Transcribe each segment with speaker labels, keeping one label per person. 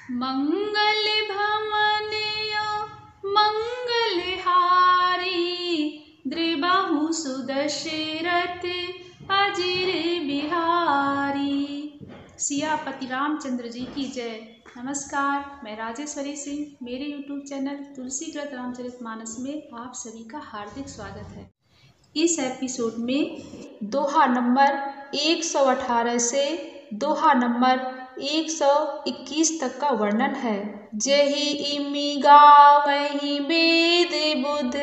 Speaker 1: मंगल भवनय मंगलहारी द्रिबाहु सुदशरथ अजिर बिहारी। सियापति रामचंद्र जी की जय। नमस्कार, मैं राजेश्वरी सिंह। मेरे YouTube चैनल तुलसीकृत रामचरितमानस में आप सभी का हार्दिक स्वागत है। इस एपिसोड में दोहा नंबर 118 से दोहा नंबर 121 तक का वर्णन है। जेहि इमि गावहि वेद बुध,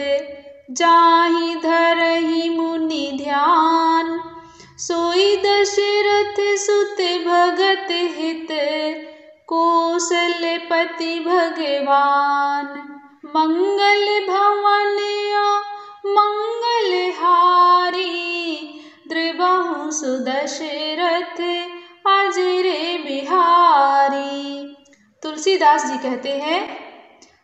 Speaker 1: जाहि धरहि मुनि ध्यान। सोई दशरथ सुत भगत हित, कौशलपति भगवान। मंगल भवन मंगलहारी, द्रिबाहु सुदशरथ अजिर बिहारी। तुलसीदास जी कहते हैं,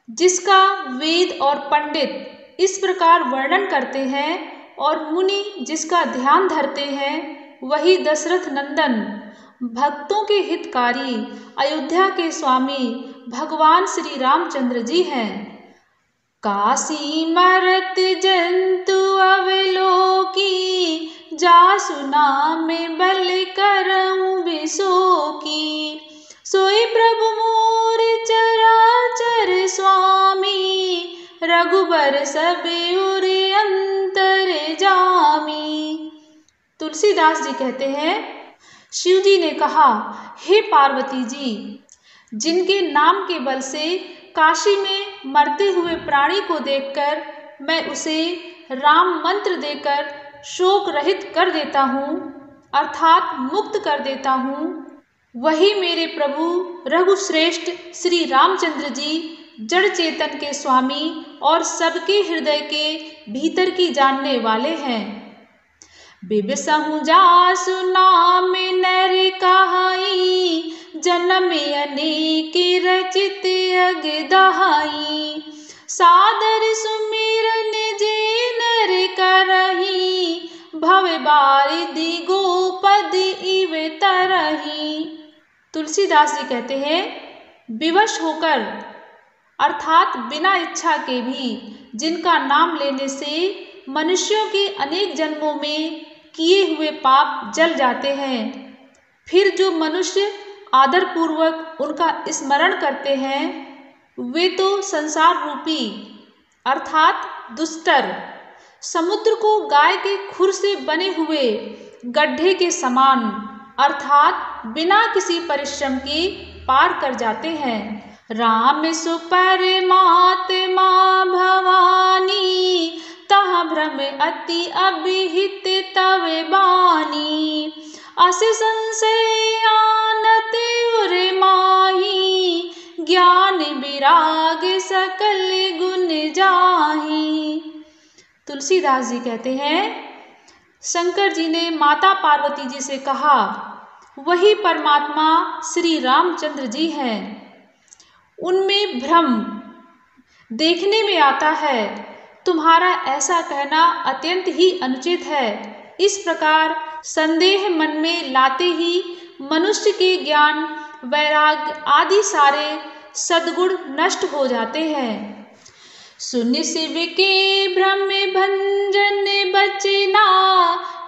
Speaker 1: जिसका वेद और पंडित इस प्रकार वर्णन करते हैं और मुनि जिसका ध्यान धरते हैं, वही दशरथ नंदन भक्तों के हितकारी अयोध्या के स्वामी भगवान श्री रामचंद्र जी हैं। काशी मरत जंतु अवलोकी, जासु नाम बल करऊं बिसोकी। सोई प्रभु मोर चराचर स्वामी, रघुबर सब उर अंतर जामी। तुलसीदास जी कहते हैं, शिव जी ने कहा, हे पार्वती जी, जिनके नाम के बल से काशी में मरते हुए प्राणी को देखकर मैं उसे राम मंत्र देकर शोक रहित कर देता हूँ, अर्थात मुक्त कर देता हूँ, वही मेरे प्रभु रघुश्रेष्ठ श्री रामचंद्र जी जड़ चेतन के स्वामी और सबके हृदय के भीतर की जानने वाले हैं। बिबसहु जासु नाम नर कहाई, जन्म अनेक रचित अग दहाई। सादर सुमिरन जे नर करही, भव बारिधि गोपद इव तरही। तुलसीदास जी कहते हैं, विवश होकर अर्थात बिना इच्छा के भी जिनका नाम लेने से मनुष्यों के अनेक जन्मों में किए हुए पाप जल जाते हैं, फिर जो मनुष्य आदर पूर्वक उनका स्मरण करते हैं, वे तो संसार रूपी अर्थात दुस्तर समुद्र को गाय के खुर से बने हुए गड्ढे के समान अर्थात बिना किसी परिश्रम के पार कर जाते हैं। राम सुपरमात्मा भवानी, तहाँ भ्रम अति अभिहित तव बानी। अस संशय आनत उर माही, ज्ञान विराग सकल गुण जाही। तुलसीदास जी कहते हैं, शंकर जी ने माता पार्वती जी से कहा, वही परमात्मा श्री रामचंद्र जी हैं। उनमें भ्रम देखने में आता है, तुम्हारा ऐसा कहना अत्यंत ही अनुचित है। इस प्रकार संदेह मन में लाते ही मनुष्य के ज्ञान वैराग्य आदि सारे सद्गुण नष्ट हो जाते हैं। सुन शिव के भ्रम भंजन बचना,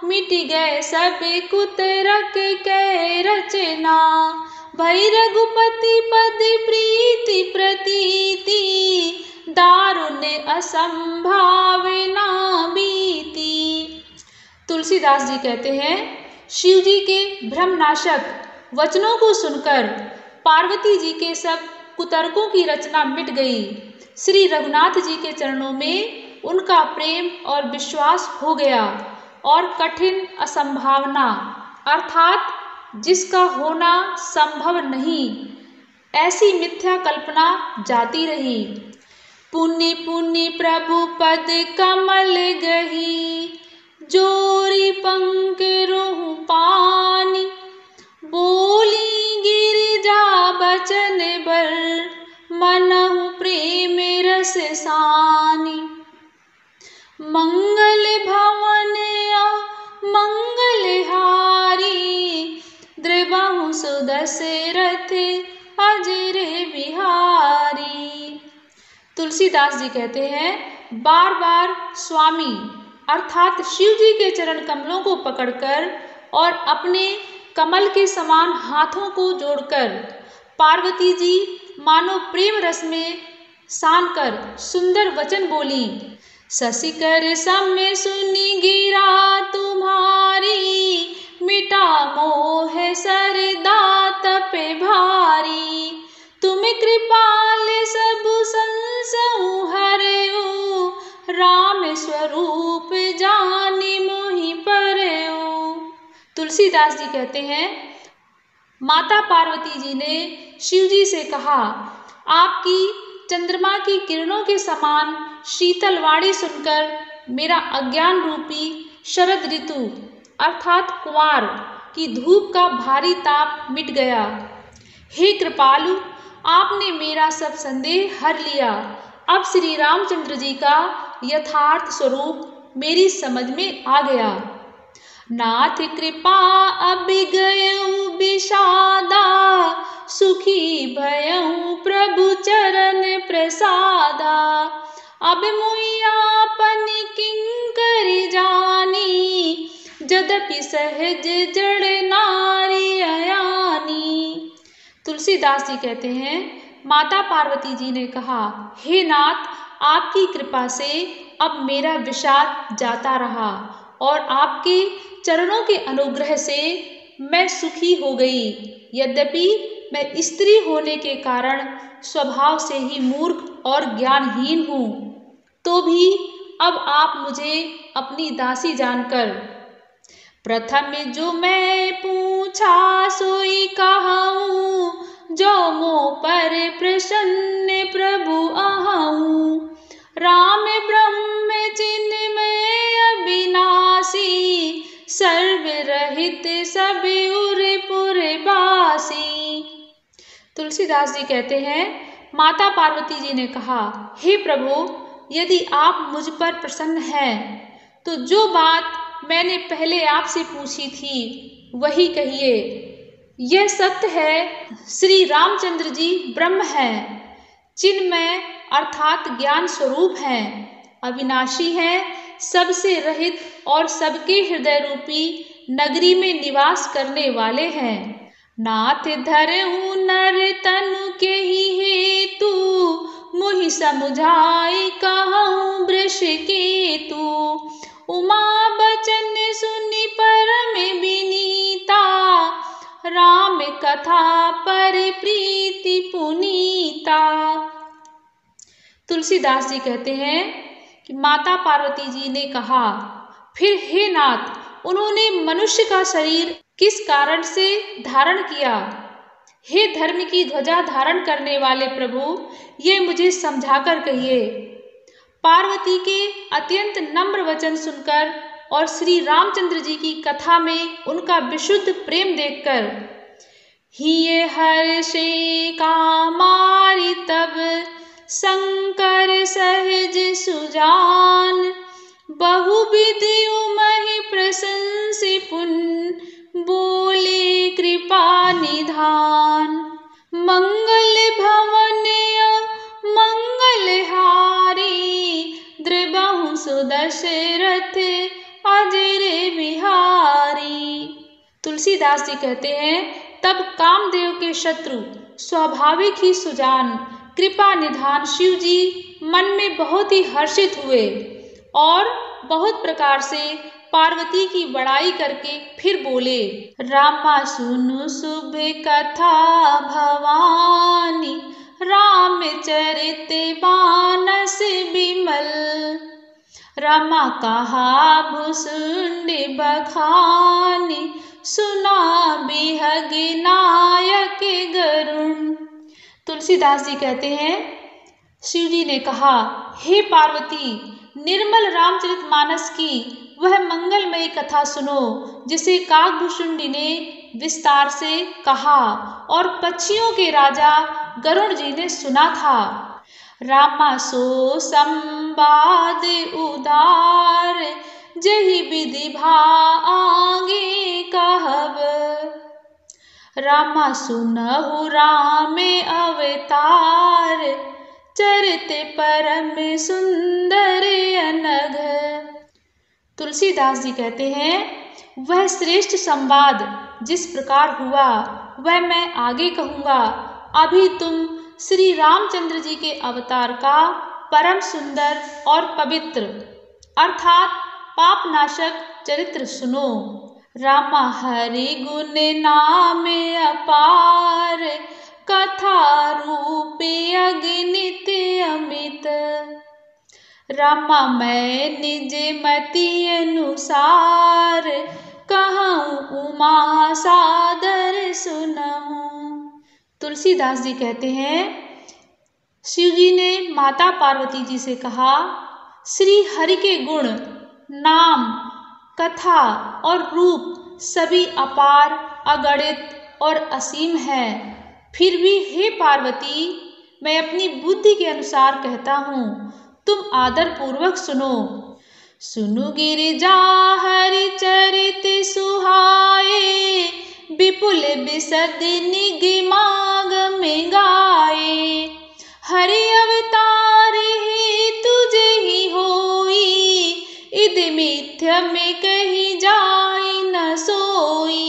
Speaker 1: मिट गए सब कुतरक के रचना। भई रघुपति पद प्रीति प्रतीति, दारुण असंभावना बीती। तुलसीदास जी कहते हैं, शिव जी के भ्रमनाशक वचनों को सुनकर पार्वती जी के सब कुतर्कों की रचना मिट गई। श्री रघुनाथ जी के चरणों में उनका प्रेम और विश्वास हो गया और कठिन असंभावना अर्थात जिसका होना संभव नहीं, ऐसी मिथ्या कल्पना जाती रही। पुण्य पुण्य प्रभु पद कमल गही, जोरी पंक रोहु पानी। बोली गिरिजा बचन बर, मनहु प्रेम रस सानी। मंगल भवन मंगलहारी, द्रिबाहु सुदशरथ अजरे बिहारी। तुलसीदास जी कहते हैं, बार बार स्वामी अर्थात शिव जी के चरण कमलों को पकड़कर और अपने कमल के समान हाथों को जोड़कर पार्वती जी मानो प्रेम रस में सान कर सुंदर वचन बोली। शशिकर समय सुनी गिरा तुम्हारी, मिटा मोह सरदा तपे भारी। तुम कृपाल सब संसहु हरऊ, राम स्वरूप जानि मोहि परऊ। तुलसीदास जी कहते हैं, माता पार्वती जी ने शिव जी से कहा, आपकी चंद्रमा की किरणों के समान शीतल वाणी सुनकर मेरा अज्ञान रूपी शरद ऋतु अर्थात कुंवार की धूप का भारी ताप मिट गया। हे कृपालु, आपने मेरा सब संदेह हर लिया। अब श्री रामचंद्र जी का यथार्थ स्वरूप मेरी समझ में आ गया। नाथ कृपा अबिगयउ विषादा, सुखी भयउ प्रभु चरण प्रसादा। अब मुई आपन किंकरि जानी, यद्यपि सहज जड़ नारी अयानी। तुलसीदास जी कहते हैं, माता पार्वती जी ने कहा, हे नाथ, आपकी कृपा से अब मेरा विषाद जाता रहा और आपके चरणों के अनुग्रह से मैं सुखी हो गई। यद्यपि मैं स्त्री होने के कारण स्वभाव से ही मूर्ख और ज्ञानहीन हूँ, तो भी अब आप मुझे अपनी दासी जानकर प्रथम जो मैं पूछा सोई कहूँ, जो मोह पर प्रसन्न प्रभु अहूँ। राम ब्रह्म चिन्मय अविनाशी, सर्व रहित सब उरपुर बासी। तुलसीदास जी कहते हैं, माता पार्वती जी ने कहा, हे प्रभु, यदि आप मुझ पर प्रसन्न हैं तो जो बात मैंने पहले आपसे पूछी थी वही कहिए। यह सत्य है, श्री रामचंद्र जी ब्रह्म हैं, चिन्मय अर्थात ज्ञान स्वरूप हैं, अविनाशी हैं, सबसे रहित और सबके हृदय रूपी नगरी में निवास करने वाले हैं। नाथ धरऊ नर तनु के ही हेतु, मुहि समुझाई कहूँ वृष केतु। उमा बचन सुनि परम विनीता, राम कथा पर प्रीति पुनीता। तुलसीदास जी कहते हैं कि माता पार्वती जी ने कहा, फिर हे नाथ, उन्होंने मनुष्य का शरीर किस कारण से धारण किया? हे धर्म की ध्वजा धारण करने वाले प्रभु, ये मुझे समझाकर कहिए। पार्वती के अत्यंत नम्र वचन सुनकर और श्री रामचंद्र जी की कथा में उनका विशुद्ध प्रेम देखकर हिये हर्षे कामारि तब, शंकर सहज सुजान। बहुविधि उमहि प्रशंसि पुन, बोले कृपा निधान। मंगल भवन मंगल हारी, द्रबहु सुदशरथ अजरे बिहारी। तुलसीदास जी कहते हैं, तब कामदेव के शत्रु स्वाभाविक ही सुजान कृपा निधान शिव जी मन में बहुत ही हर्षित हुए और बहुत प्रकार से पार्वती की बड़ाई करके फिर बोले, रामा सुनु शुभ कथा भवानी, रामचरित मानस विमल। रमा कहा भुसुंड बखानी, सुना बिहग नायक गरुण। तुलसीदास जी कहते हैं, शिव जी ने कहा, हे पार्वती, निर्मल रामचरितमानस की वह मंगलमयी कथा सुनो जिसे काकभूषुंडी ने विस्तार से कहा और पक्षियों के राजा गरुड़ जी ने सुना था। रामा सो संवाद उदार, जहि विधि भा आगे कहब। रामा सुनहु राम अवतार, चरित परम सुंदर अनघ। तुलसीदास जी कहते हैं, वह श्रेष्ठ संवाद जिस प्रकार हुआ वह मैं आगे कहूँगा। अभी तुम श्री रामचंद्र जी के अवतार का परम सुंदर और पवित्र अर्थात पापनाशक चरित्र सुनो। रामा हरि गुण नाम अपार, कथा रूप अगणित अमित। रामा मैं निज मति अनुसार, कहूँ उमा सादर सुनहूँ। तुलसीदास जी कहते हैं, शिव जी ने माता पार्वती जी से कहा, श्री हरि के गुण, नाम, कथा और रूप सभी अपार, अगणित और असीम है। फिर भी हे पार्वती, मैं अपनी बुद्धि के अनुसार कहता हूँ, तुम आदर पूर्वक सुनो। सुनु गिरिजा हरि चरित सुहाए, विपुल बिसद निगमागम गाए। हरि अवतार ही तुझे ही होई, इद मिथ्य में कही जाई न सोई।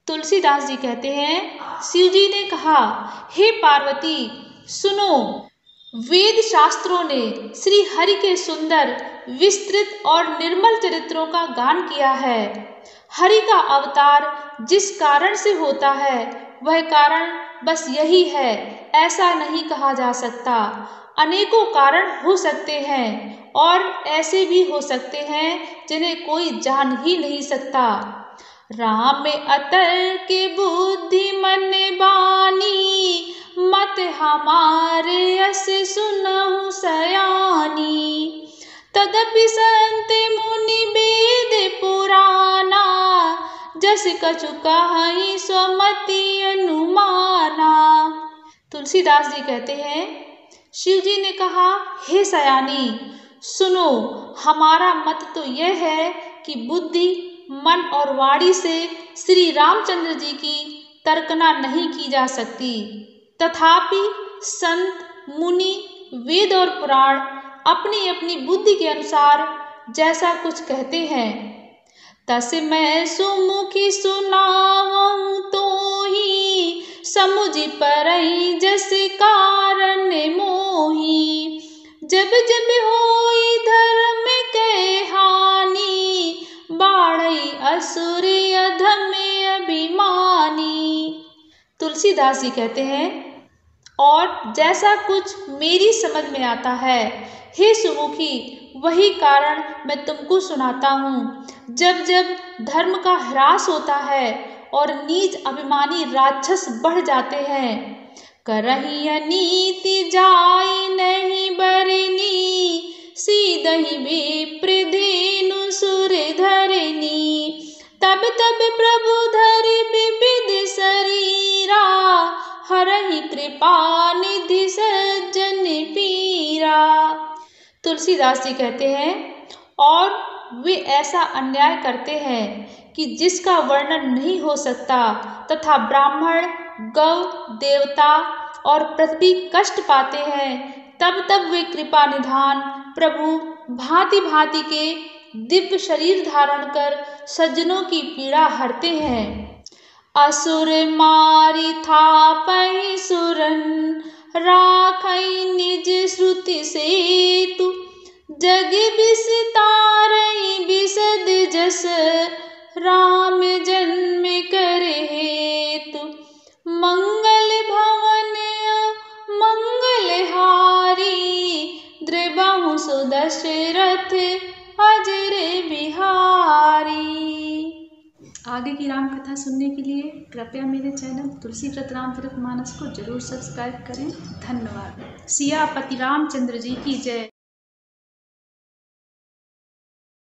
Speaker 1: तुलसीदास जी कहते हैं, शिव जी ने कहा, हे पार्वती सुनो, वेद शास्त्रों ने श्री हरि के सुंदर, विस्तृत और निर्मल चरित्रों का गान किया है। हरि का अवतार जिस कारण से होता है वह कारण बस यही है, ऐसा नहीं कहा जा सकता। अनेकों कारण हो सकते हैं और ऐसे भी हो सकते हैं जिन्हें कोई जान ही नहीं सकता। राम अतर के बुद्धि मन बानी, मत हमारे अस सुनहु सयानी। तदपि संत मुनि वेद पुराना, जस कछु कहि स्वमति अनुमाना। तुलसीदास जी कहते हैं, शिव जी ने कहा, हे सयानी सुनो, हमारा मत तो यह है कि बुद्धि, मन और वाणी से श्री रामचंद्र जी की तर्कना नहीं की जा सकती। तथापि संत, मुनि, वेद और पुराण अपनी अपनी बुद्धि के अनुसार जैसा कुछ कहते हैं, तस मैं सुमुखी सुनावहु तोहि, समुझ परहि जस कारण मोहि। जब जब होई धर्म के हानि, बाढ़ई असुर अधम अभिमानी। तुलसीदास जी कहते हैं, और जैसा कुछ मेरी समझ में आता है, हे सुमुखी, वही कारण मैं तुमको सुनाता हूँ। जब जब धर्म का ह्रास होता है और नीच अभिमानी राक्षस बढ़ जाते हैं, करही अनीति जाई नहीं बरनी, सीधहि विप्रधेनु सुर धरनी। तब तब प्रभु धरि विविध शरीरा, हरहि कृपा निधि सज्जन पीरा। तुलसीदास जी कहते हैं, और वे ऐसा अन्याय करते हैं कि जिसका वर्णन नहीं हो सकता, तथा ब्राह्मण, गौ, देवता और पृथ्वी कष्ट पाते हैं। तब तब वे कृपा निधान प्रभु भांति भांति के दिव्य शरीर धारण कर सज्जनों की पीड़ा हरते हैं। असुर मारी थापहि सुरन, राखई निज श्रुति सेतु। जग विस्तारई विशद जस, राम जन्म कर हेतु। मंगल भवन मंगलहारी, द्रबहु सुदशरथ अजर बिहारी। आगे की राम कथा सुनने के लिए कृपया मेरे चैनल तुलसीव्रत रामचरितमानस को जरूर सब्सक्राइब करें। धन्यवाद। सियापति रामचंद्र जी की जय।